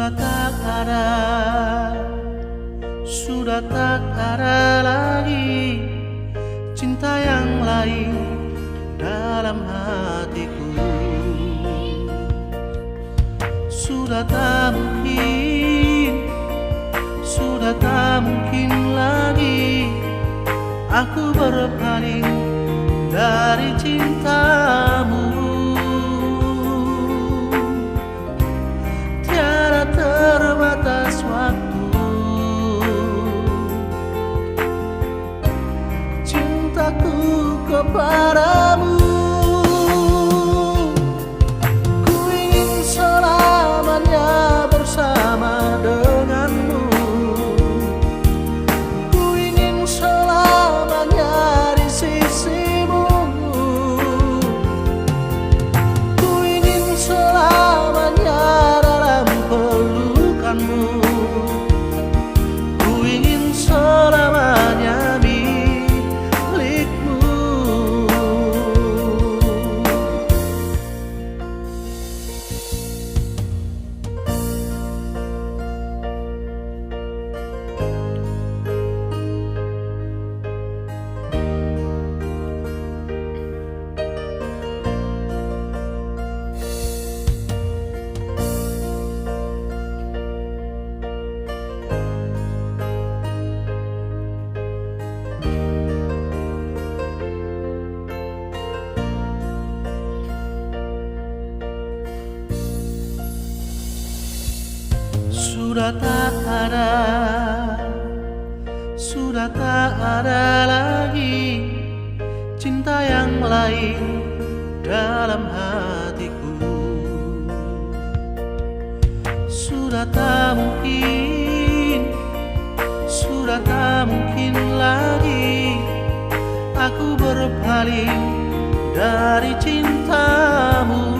Sudah tak ada, sudah tak ada lagi cinta yang lain dalam hatiku. Sudah tak mungkin, sudah tak mungkin lagi aku berpaling dari cintamu. Tiada terbatas waktu, cintaku kepadamu. Ku ingin selamanya bersama denganmu. Ku ingin selamanya di sisimu. Ku ingin selamanya dalam pelukanmu. Ku ingin selamanya milikmu. Sudah tak ada, sudah tak ada lagi cinta yang lain dalam hatiku. Sudah tak mungkin, sudah tak mungkin lagi aku berpaling dari cintamu.